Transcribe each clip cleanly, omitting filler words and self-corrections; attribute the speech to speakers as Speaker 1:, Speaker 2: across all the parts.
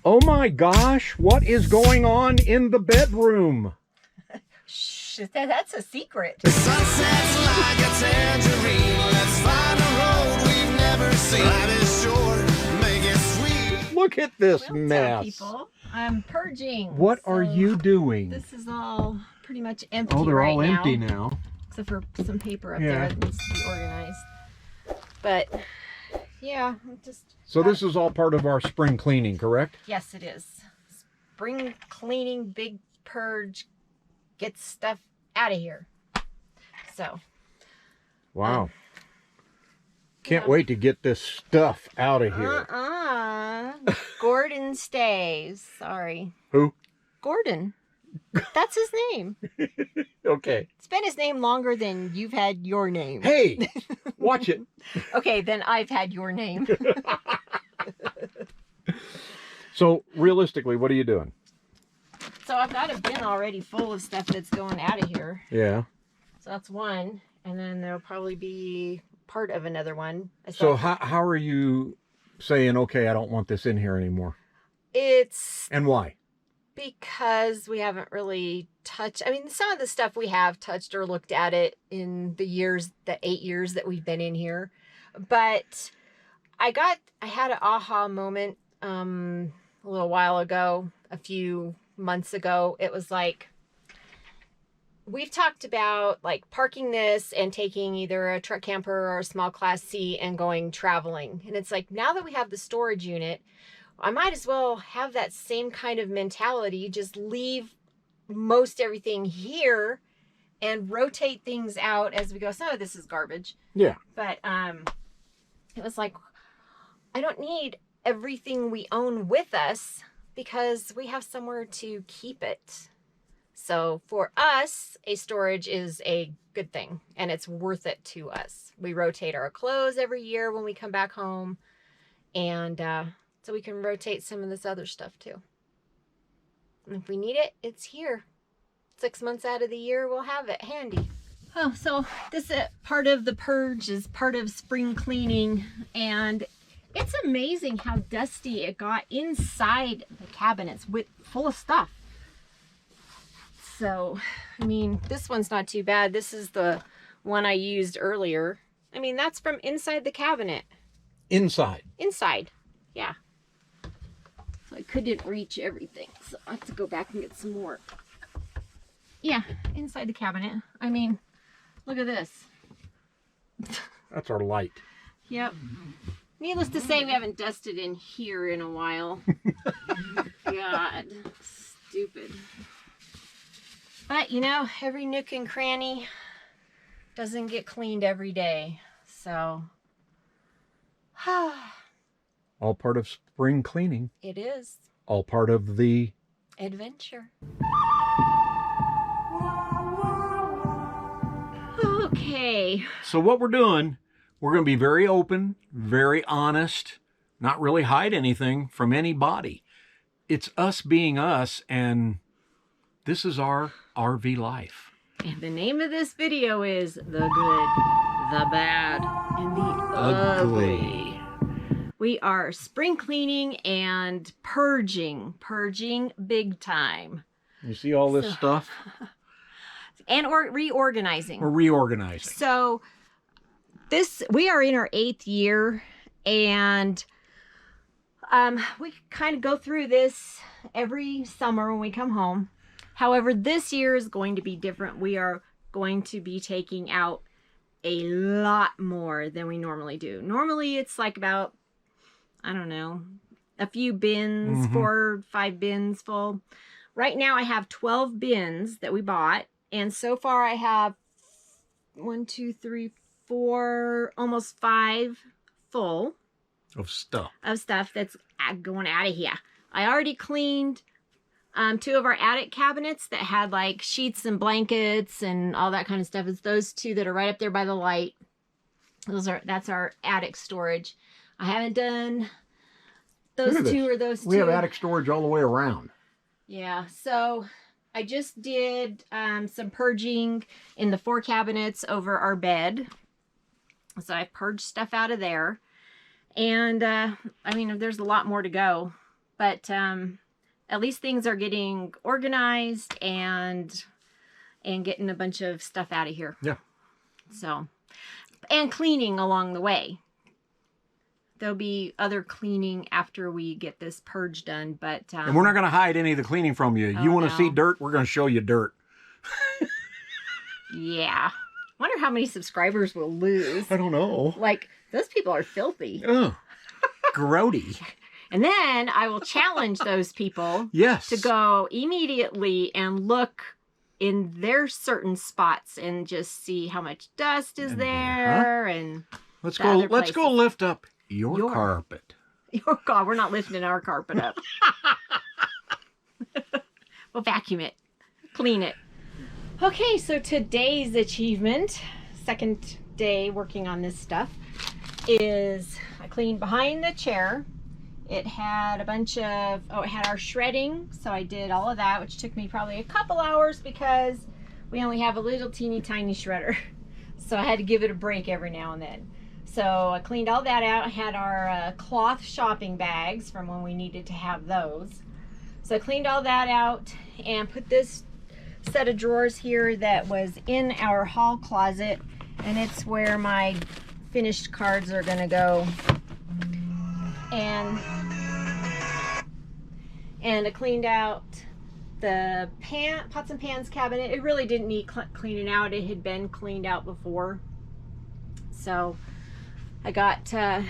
Speaker 1: Oh my gosh, what is going on in the bedroom?
Speaker 2: Shh, that's a secret.
Speaker 3: Sunsets like a tangerine. Let's find a road we've never seen. Life is short, make it sweet.
Speaker 1: Look at this
Speaker 2: Well,
Speaker 1: mess.
Speaker 2: people, I'm purging.
Speaker 1: What are you doing?
Speaker 2: This is all pretty much empty.
Speaker 1: Oh, they're
Speaker 2: right
Speaker 1: all empty now.
Speaker 2: Except for some paper up
Speaker 1: Yeah.
Speaker 2: there that needs to be organized. But yeah, just.
Speaker 1: So this is all part of our spring cleaning, correct?
Speaker 2: Yes, it is. Spring cleaning, big purge, get stuff out of here. So.
Speaker 1: Wow. Can't wait to get this stuff out of here.
Speaker 2: Gordon stays. Sorry.
Speaker 1: Who?
Speaker 2: Gordon. That's his name.
Speaker 1: Okay.
Speaker 2: It's been his name longer than you've had your name.
Speaker 1: Hey, watch it.
Speaker 2: Okay, then I've had your name.
Speaker 1: So realistically, what are you doing?
Speaker 2: So I've got a bin already full of stuff that's going out of here.
Speaker 1: Yeah.
Speaker 2: So that's one. And then there'll probably be part of another one.
Speaker 1: So how are you saying, okay, I don't want this in here anymore?
Speaker 2: It's
Speaker 1: And why?
Speaker 2: because we haven't really touched. I mean, some of the stuff we have touched or looked at it in the 8 years that we've been in here. But I had an aha moment a little while ago, a few months ago. It was like, we've talked about like parking this and taking either a truck camper or a small class C and going traveling. And it's like, now that we have the storage unit, I might as well have that same kind of mentality, just leave most everything here and rotate things out as we go. Some of this is garbage.
Speaker 1: Yeah.
Speaker 2: But it was like, I don't need everything we own with us because we have somewhere to keep it. So for us, a storage is a good thing and it's worth it to us. We rotate our clothes every year when we come back home, and so we can rotate some of this other stuff too. And if we need it, it's here. 6 months out of the year, we'll have it handy. Oh, so this part of the purge is part of spring cleaning, and it's amazing how dusty it got inside the cabinets full of stuff. So, I mean, this one's not too bad. This is the one I used earlier. I mean, that's from inside the cabinet.
Speaker 1: Inside.
Speaker 2: Inside, yeah. So I couldn't reach everything, so I have to go back and get some more. Yeah, inside the cabinet. I mean, look at this.
Speaker 1: That's our light.
Speaker 2: Yep. Needless to say, we haven't dusted in here in a while. God, stupid. But, you know, every nook and cranny doesn't get cleaned every day. So,
Speaker 1: All part of spring cleaning.
Speaker 2: it is
Speaker 1: All part of the...
Speaker 2: adventure. Okay.
Speaker 1: So what we're doing, we're going to be very open, very honest, not really hide anything from anybody. It's us being us, and this is our RV life.
Speaker 2: And the name of this video is The Good, The Bad, and The Ugly. We are spring cleaning and purging big time.
Speaker 1: You see all this stuff?
Speaker 2: And reorganizing.
Speaker 1: We're reorganizing.
Speaker 2: So we are in our 8th year, and we kind of go through this every summer when we come home. However, this year is going to be different. We are going to be taking out a lot more than we normally do. Normally it's like about, I don't know, a few bins, 4 or 5 bins full. Right now I have 12 bins that we bought. And so far I have 1, 2, 3, 4, almost 5 full
Speaker 1: Of stuff.
Speaker 2: that's going out of here. I already cleaned 2 of our attic cabinets that had like sheets and blankets and all that kind of stuff. It's those 2 that are right up there by the light. That's our attic storage. I haven't done those 2 or those 2.
Speaker 1: We have attic storage all the way around.
Speaker 2: Yeah, so I just did some purging in the 4 cabinets over our bed. So I purged stuff out of there. And I mean, there's a lot more to go. But at least things are getting organized and getting a bunch of stuff out of here.
Speaker 1: Yeah.
Speaker 2: So, and cleaning along the way. There'll be other cleaning after we get this purge done, but...
Speaker 1: and we're not going to hide any of the cleaning from you. You want to see dirt? We're going to show you dirt.
Speaker 2: Yeah. Wonder how many subscribers we'll lose.
Speaker 1: I don't know.
Speaker 2: Like, those people are filthy.
Speaker 1: Oh, grody.
Speaker 2: And then I will challenge those people
Speaker 1: Yes.
Speaker 2: to go immediately and look in their certain spots and just see how much dust is there and
Speaker 1: let's
Speaker 2: the
Speaker 1: go
Speaker 2: other
Speaker 1: let's go
Speaker 2: places.
Speaker 1: lift up your carpet.
Speaker 2: Oh God, we're not lifting our carpet up. We'll vacuum it, clean it. Okay, so today's achievement, second day working on this stuff, is I cleaned behind the chair. It had a bunch of, it had our shredding, so I did all of that, which took me probably a couple hours because we only have a little teeny tiny shredder. So I had to give it a break every now and then. So I cleaned all that out. I had our cloth shopping bags from when we needed to have those. So I cleaned all that out and put this set of drawers here that was in our hall closet, and it's where my finished cards are gonna go. And I cleaned out the pots and pans cabinet. It really didn't need cleaning out. It had been cleaned out before. So I got a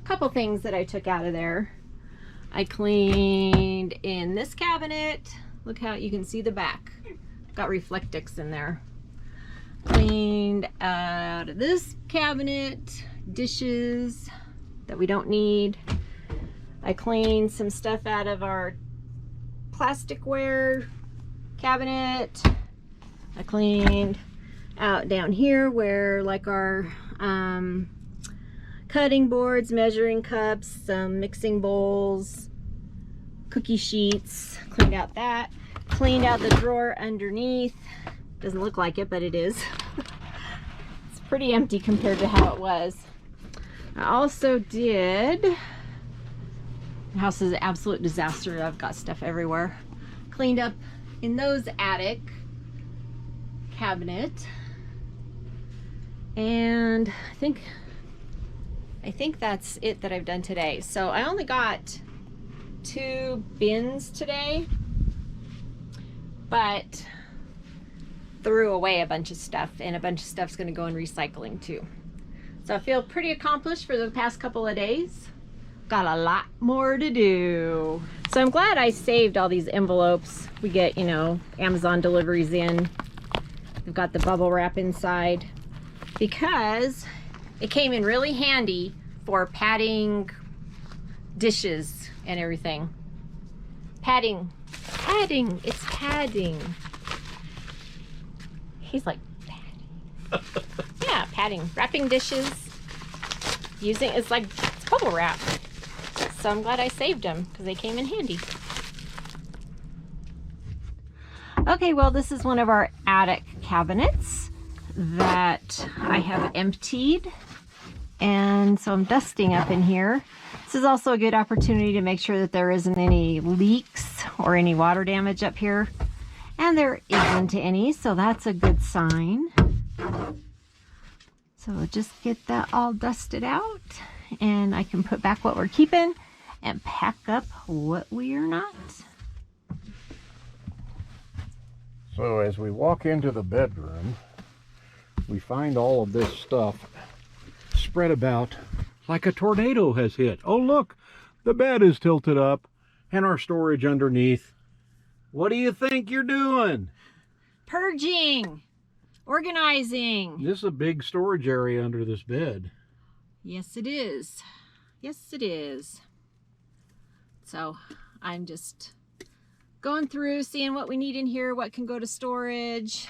Speaker 2: couple things that I took out of there. I cleaned in this cabinet. Look how you can see the back. Got Reflectix in there. Cleaned out of this cabinet, dishes that we don't need. I cleaned some stuff out of our plasticware cabinet. I cleaned out down here where like our cutting boards, measuring cups, some mixing bowls, cookie sheets. Cleaned out that. Cleaned out the drawer underneath. Doesn't look like it, but it is. It's pretty empty compared to how it was. I also did, the house is an absolute disaster. I've got stuff everywhere. Cleaned up in those attic cabinet. And I think that's it that I've done today. So I only got 2 bins today, but threw away a bunch of stuff, and a bunch of stuff's going to go in recycling too. So I feel pretty accomplished for the past couple of days. Got a lot more to do. So I'm glad I saved all these envelopes. We get, you know, Amazon deliveries in. They've got the bubble wrap inside because it came in really handy for padding dishes and everything. Padding, it's padding. He's like, padding. Yeah, padding, wrapping dishes, it's like bubble wrap. So I'm glad I saved them because they came in handy. Okay, well, this is one of our attic cabinets that I have emptied, and so I'm dusting up in here. This is also a good opportunity to make sure that there isn't any leaks or any water damage up here, and there isn't any, so that's a good sign. So we'll just get that all dusted out, and I can put back what we're keeping and pack up what we are not.
Speaker 1: So as we walk into the bedroom, we find all of this stuff spread about like a tornado has hit. Oh look, the bed is tilted up and our storage underneath. What do you think you're doing?
Speaker 2: Purging, organizing.
Speaker 1: This is a big storage area under this bed.
Speaker 2: Yes, it is. Yes, it is. So I'm just going through, seeing what we need in here, what can go to storage,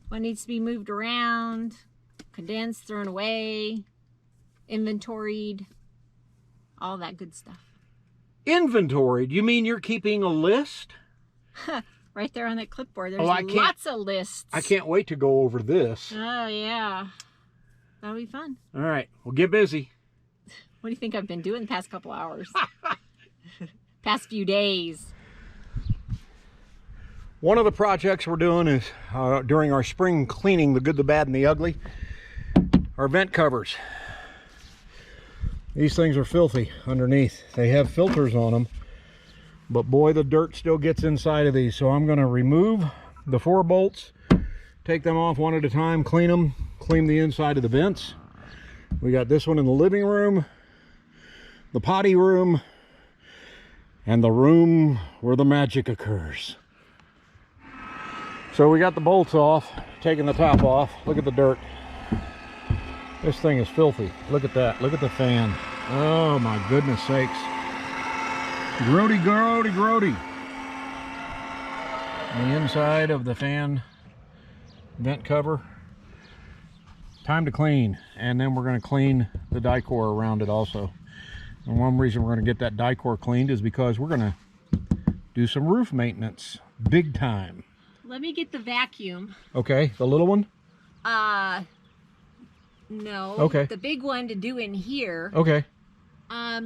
Speaker 2: what needs to be moved around, condensed, thrown away, inventoried, all that good stuff.
Speaker 1: Inventoried? You mean you're keeping a list?
Speaker 2: Right there on that clipboard, there's
Speaker 1: I can't-
Speaker 2: lots of lists.
Speaker 1: I can't wait to go over this.
Speaker 2: Oh, yeah. That'll be fun.
Speaker 1: All right, well, get busy.
Speaker 2: What do you think I've been doing the past couple hours? past few days.
Speaker 1: One of the projects we're doing is during our spring cleaning, the good, the bad, and the ugly, our vent covers. These things are filthy underneath. They have filters on them, but boy, the dirt still gets inside of these. So I'm going to remove the 4 bolts, take them off one at a time, clean them, clean the inside of the vents. We got this one in the living room, the potty room, and the room where the magic occurs. So we got the bolts off, taking the top off. Look at the dirt. This thing is filthy. Look at that. Look at the fan. Oh my goodness sakes. Grody, grody, grody. The inside of the fan vent cover. Time to clean. And then we're going to clean the die-core around it also. And one reason we're going to get that die-core cleaned is because we're going to do some roof maintenance. Big time.
Speaker 2: Let me get the vacuum.
Speaker 1: Okay, the little one?
Speaker 2: No.
Speaker 1: Okay.
Speaker 2: The big one to do in here.
Speaker 1: Okay.
Speaker 2: I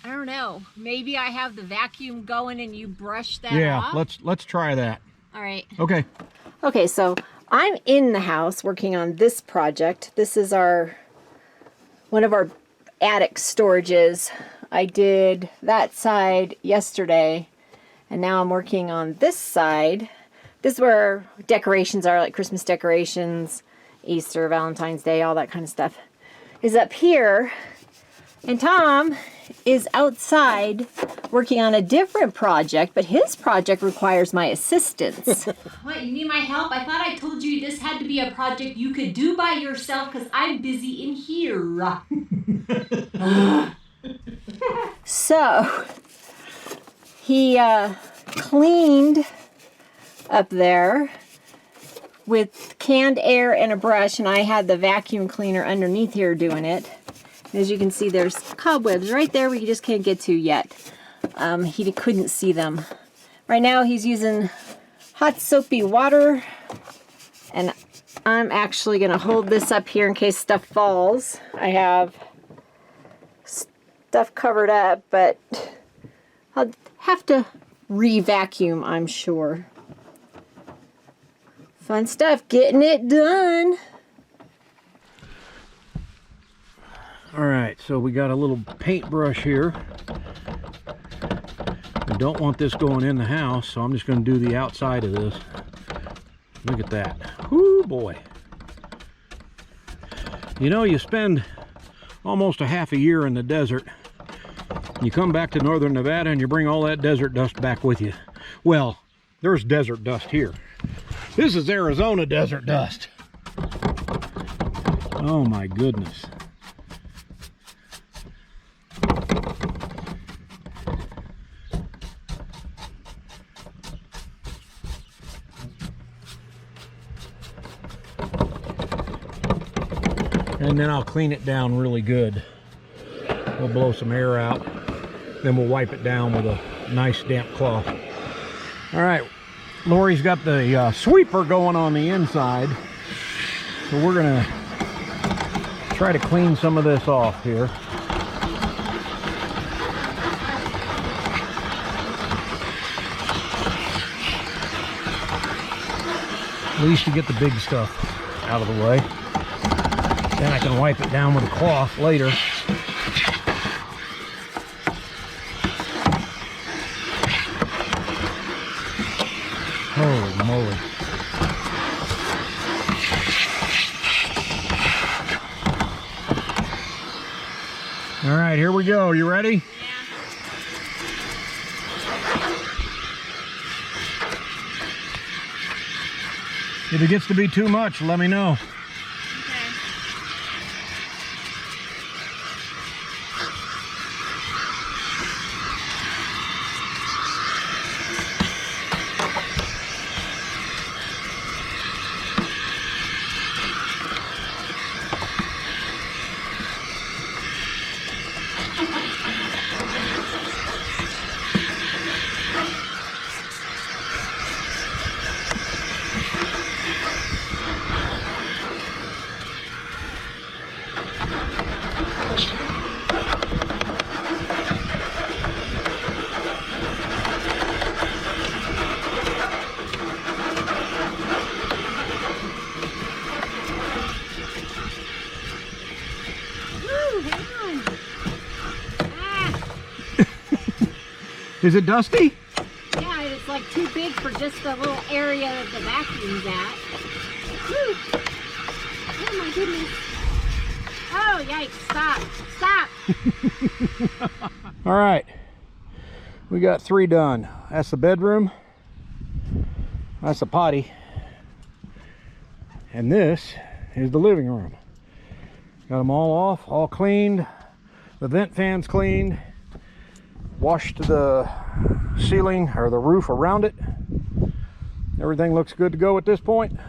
Speaker 2: don't know. Maybe I have the vacuum going and you brush that
Speaker 1: Yeah,
Speaker 2: off?
Speaker 1: let's try that.
Speaker 2: All right.
Speaker 1: Okay.
Speaker 2: Okay, so I'm in the house working on this project. This is one of our attic storages. I did that side yesterday, and now I'm working on this side. This is where decorations are, like Christmas decorations, Easter, Valentine's Day, all that kind of stuff is up here. And Tom is outside working on a different project, but his project requires my assistance.
Speaker 4: What, you need my help? I thought I told you this had to be a project you could do by yourself because I'm busy in here.
Speaker 2: So, he cleaned up there with canned air and a brush, and I had the vacuum cleaner underneath here doing it. As you can see, there's cobwebs right there where you just can't get to yet. He couldn't see them. Right now he's using hot soapy water, and I'm actually going to hold this up here in case stuff falls. I have stuff covered up, but I'll have to re-vacuum, I'm sure. Fun stuff, getting it done.
Speaker 1: All right, so we got a little paintbrush here. I don't want this going in the house, so I'm just going to do the outside of this. Look at that. Whoo, boy. You know, you spend almost a half a year in the desert. You come back to northern Nevada and you bring all that desert dust back with you. Well, there's desert dust here. This is Arizona desert dust. Oh my goodness. And then I'll clean it down really good. We'll blow some air out. Then we'll wipe it down with a nice damp cloth. All right, Lori's got the sweeper going on the inside. So we're gonna try to clean some of this off here. At least you get the big stuff out of the way. Then I can wipe it down with a cloth later. Holy moly. All right, here we go. You ready? If it gets to be too much, let me know. Is it dusty?
Speaker 2: Yeah, it's like too big for just the little area that the vacuum's at. Woo. Oh my goodness. Oh, yikes. Stop.
Speaker 1: All right. We got 3 done. That's the bedroom. That's the potty. And this is the living room. Got them all off, all cleaned. The vent fans cleaned. Washed the ceiling or the roof around it. Everything looks good to go at this point.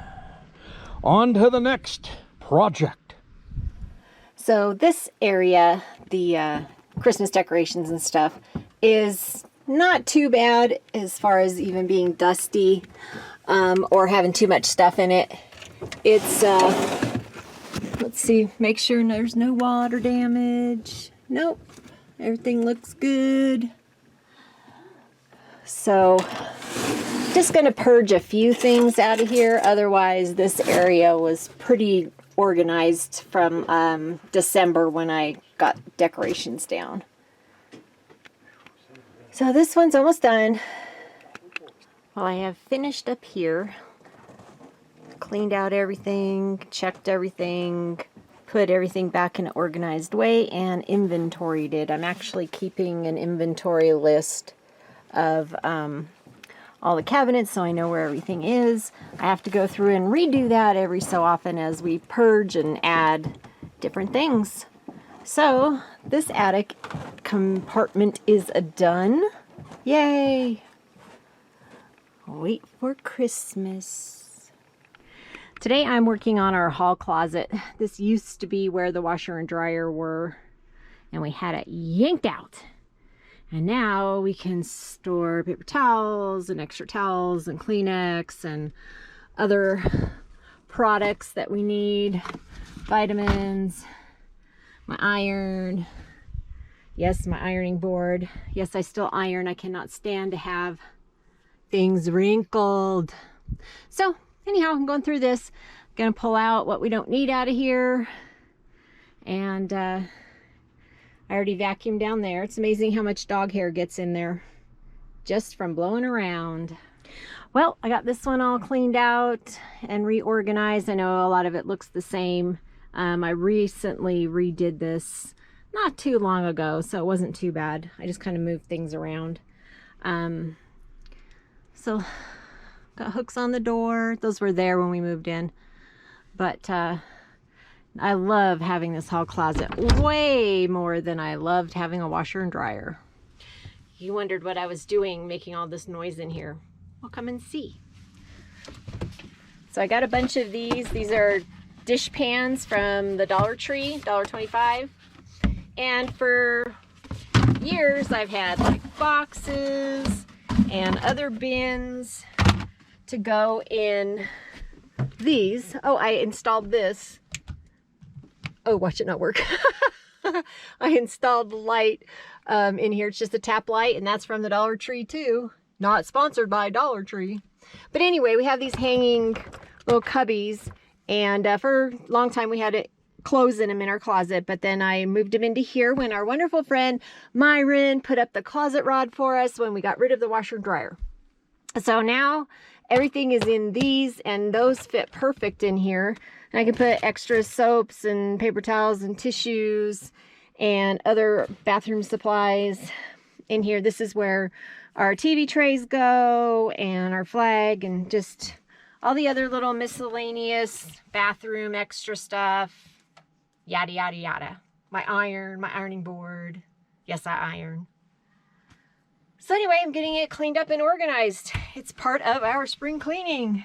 Speaker 1: On to the next project.
Speaker 2: So this area, the Christmas decorations and stuff, is not too bad as far as even being dusty or having too much stuff in it. It's, let's see, make sure there's no water damage. Nope, everything looks good. So, just gonna purge a few things out of here. Otherwise, this area was pretty organized from December when I got decorations down. So this one's almost done. Well, I have finished up here. Cleaned out everything, checked everything, put everything back in an organized way, and inventoried it. I'm actually keeping an inventory list of all the cabinets so I know where everything is. I have to go through and redo that every so often as we purge and add different things. So this attic compartment is done. Yay! Wait for Christmas. Today I'm working on our hall closet. This used to be where the washer and dryer were, and we had it yanked out. And now we can store paper towels and extra towels and Kleenex and other products that we need. Vitamins, my iron. Yes, my ironing board. Yes, I still iron. I cannot stand to have things wrinkled. So anyhow, I'm going through this. I'm gonna pull out what we don't need out of here. And I already vacuumed down there. It's amazing how much dog hair gets in there just from blowing around. Well, I got this one all cleaned out and reorganized. I know a lot of it looks the same. I recently redid this not too long ago, so it wasn't too bad. I just kind of moved things around. So got hooks on the door. Those were there when we moved in. But I love having this hall closet way more than I loved having a washer and dryer. You wondered what I was doing making all this noise in here. Well, come and see. So I got a bunch of these. These are dish pans from the Dollar Tree, $1.25. And for years I've had like boxes and other bins to go in these. Oh, I installed this. Oh, watch it not work. I installed the light in here. It's just a tap light, and that's from the Dollar Tree too. Not sponsored by Dollar Tree. But anyway, we have these hanging little cubbies, and for a long time we had clothes in them in our closet, but then I moved them into here when our wonderful friend Myron put up the closet rod for us when we got rid of the washer and dryer. So now everything is in these, and those fit perfect in here. And I can put extra soaps and paper towels and tissues and other bathroom supplies in here. This is where our TV trays go, and our flag, and just all the other little miscellaneous bathroom extra stuff. Yada, yada, yada. My iron, my ironing board. Yes, I iron. So anyway, I'm getting it cleaned up and organized. It's part of our spring cleaning.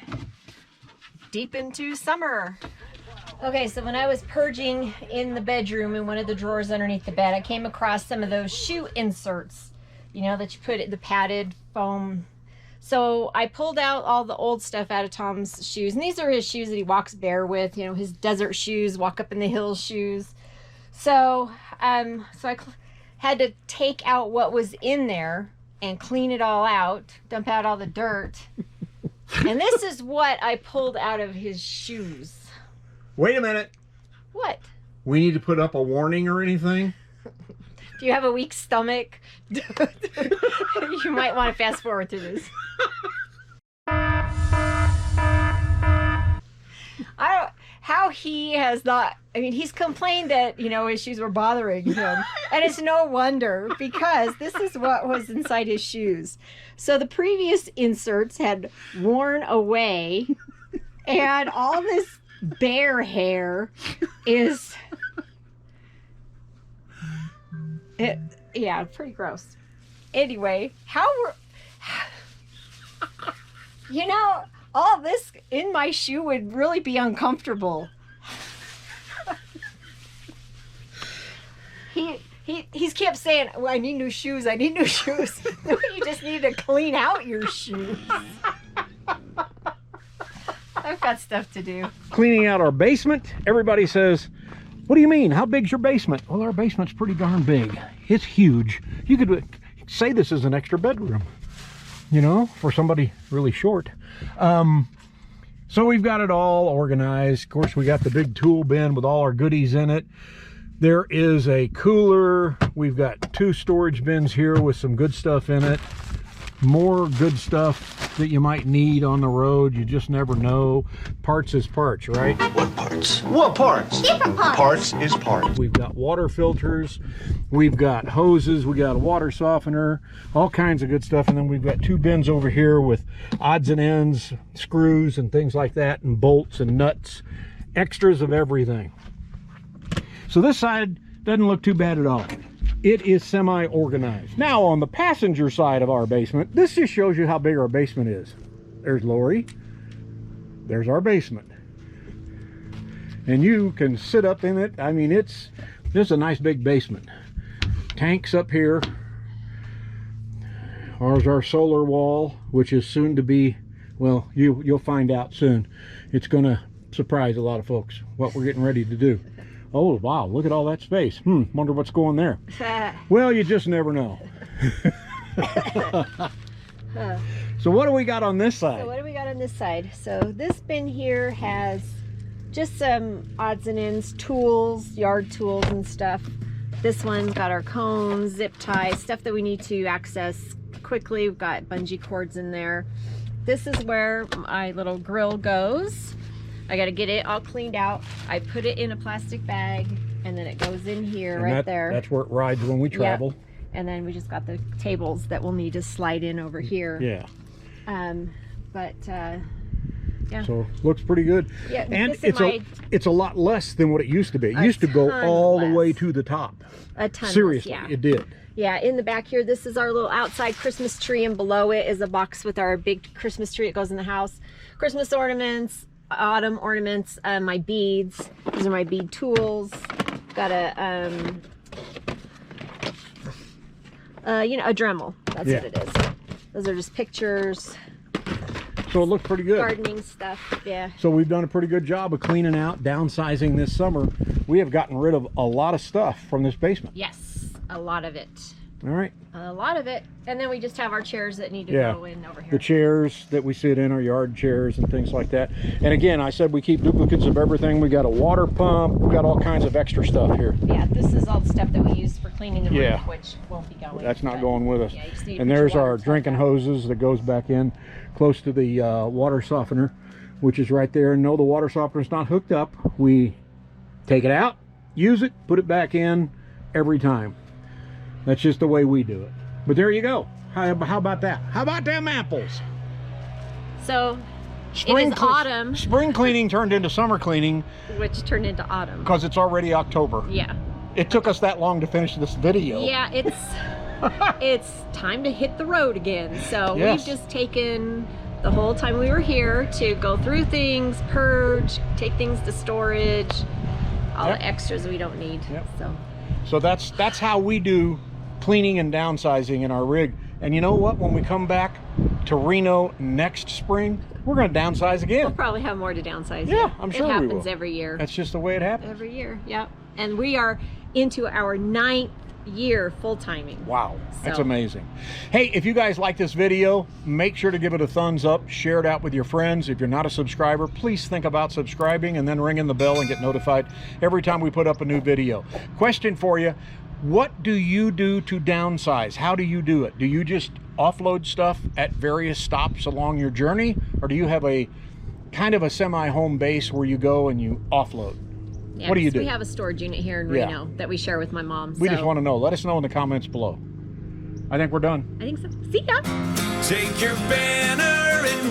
Speaker 2: Deep into summer. Okay, so when I was purging in the bedroom in one of the drawers underneath the bed, I came across some of those shoe inserts, you know, that you put in the padded foam. So I pulled out all the old stuff out of Tom's shoes. And these are his shoes that he walks bare with, you know, his desert shoes, walk up in the hills shoes. So, I had to take out what was in there and clean it all out, dump out all the dirt. And this is what I pulled out of his shoes.
Speaker 1: Wait a minute.
Speaker 2: What?
Speaker 1: We need to put up a warning or anything?
Speaker 2: Do you have a weak stomach? You You might want to fast forward through this. How he has not, I mean, he's complained that, you know, his shoes were bothering him. And it's no wonder, because this is what was inside his shoes. So the previous inserts had worn away, and all this bear hair is, yeah, pretty gross. Anyway, you know, all this in my shoe would really be uncomfortable. He's kept saying, well, I need new shoes, I need new shoes. You just need to clean out your shoes. I've got stuff to do.
Speaker 1: Cleaning out our basement. Everybody says, what do you mean? How big's your basement? Well, our basement's pretty darn big. It's huge. You could say this is an extra bedroom, you know, for somebody really short. So we've got it all organized. Of course, we got the big tool bin with all our goodies in it. There is a cooler. We've got 2 storage bins here with some good stuff in it. More good stuff that you might need on the road. You just never know. Parts is parts, right?
Speaker 3: What parts? What parts?
Speaker 2: Different parts.
Speaker 3: Parts is parts.
Speaker 1: We've got water filters, we've got hoses, we got a water softener, all kinds of good stuff. And then we've got 2 bins over here with odds and ends, screws and things like that, and bolts and nuts, extras of everything. So this side doesn't look too bad at all. It is semi-organized. Now on the passenger side of our basement, this just shows you how big our basement is. There's Lori. There's our basement. And you can sit up in it. I mean, this is a nice big basement. Tanks up here. There's our solar wall, which is soon to be, well, you'll find out soon. It's gonna surprise a lot of folks what we're getting ready to do. Oh, wow, look at all that space. Wonder what's going there. Well, you just never know. So what do we got on this side?
Speaker 2: So what do we got on this side? So this bin here has just some odds and ends, tools, yard tools and stuff. This one's got our cones, zip ties, stuff that we need to access quickly. We've got bungee cords in there. This is where my little grill goes. I got to get it all cleaned out. I put it in a plastic bag, and then it goes in here,
Speaker 1: and
Speaker 2: right there.
Speaker 1: That's where it rides when we travel.
Speaker 2: Yep. And then we just got the tables that we'll need to slide in over here.
Speaker 1: Yeah.
Speaker 2: Yeah.
Speaker 1: So looks pretty good.
Speaker 2: Yeah,
Speaker 1: and it's a lot less than what it used to be. It used to go
Speaker 2: ton
Speaker 1: all the
Speaker 2: less.
Speaker 1: way to the top.
Speaker 2: A ton.
Speaker 1: Seriously,
Speaker 2: less, yeah.
Speaker 1: it did.
Speaker 2: Yeah, in the back here, this is our little outside Christmas tree, and below it is a box with our big Christmas tree. It goes in the house. Christmas ornaments, autumn ornaments, my beads. These are my bead tools. Got a a Dremel. That's what it is. Those are just pictures.
Speaker 1: So it looked pretty good.
Speaker 2: Gardening stuff, yeah.
Speaker 1: So we've done a pretty good job of cleaning out, downsizing this summer. We have gotten rid of a lot of stuff from this basement.
Speaker 2: Yes, a lot of it.
Speaker 1: All right.
Speaker 2: A lot of it. And then we just have our chairs that need to go in over here.
Speaker 1: The chairs that we sit in, our yard chairs and things like that. And again, I said we keep duplicates of everything. We got a water pump. We got all kinds of extra stuff here.
Speaker 2: Yeah, this is all the stuff that we use for cleaning the
Speaker 1: Yeah.
Speaker 2: roof, which won't be going.
Speaker 1: That's not going with us.
Speaker 2: Yeah, you just need to
Speaker 1: And
Speaker 2: put your
Speaker 1: there's
Speaker 2: water
Speaker 1: our
Speaker 2: tap
Speaker 1: drinking
Speaker 2: out.
Speaker 1: hoses that goes back in close to the water softener, which is right there. And no, the water softener's not hooked up. We take it out, use it, put it back in every time. That's just the way we do it. But there you go. How about that? How about them apples?
Speaker 2: So it is autumn,
Speaker 1: Spring cleaning turned into summer cleaning
Speaker 2: which turned into autumn.
Speaker 1: because it's already October.
Speaker 2: Yeah.
Speaker 1: It took us that long to finish this video.
Speaker 2: Yeah, it's time to hit the road again. So
Speaker 1: Yes.
Speaker 2: we've just taken the whole time we were here to go through things, purge, take things to storage, all the extras we don't need.
Speaker 1: Yep.
Speaker 2: So
Speaker 1: So that's how we do cleaning and downsizing in our rig. And you know what? When we come back to Reno next spring, we're going to downsize again.
Speaker 2: we'll probably have more to downsize.
Speaker 1: Yeah, I'm sure we
Speaker 2: it happens
Speaker 1: will.
Speaker 2: every year.
Speaker 1: That's just the way it happens.
Speaker 2: Every year, yep. And we are into our 9th year full-timing.
Speaker 1: Wow, that's
Speaker 2: So-
Speaker 1: amazing. Hey, if you guys like this video, make sure to give it a thumbs up, share it out with your friends. If you're not a subscriber, please think about subscribing and then ringing the bell and get notified every time we put up a new video. Question for you: what do you do to downsize? How do you do it? Do you just offload stuff at various stops along your journey, or do you have a kind of a semi-home base where you go and you offload?
Speaker 2: Yeah,
Speaker 1: What do you do?
Speaker 2: We have a storage unit here in
Speaker 1: Yeah.
Speaker 2: Reno that we share with my mom.
Speaker 1: We just want to know. Let us know in the comments below. I think we're done.
Speaker 2: I think so. See ya.
Speaker 3: Take your banner and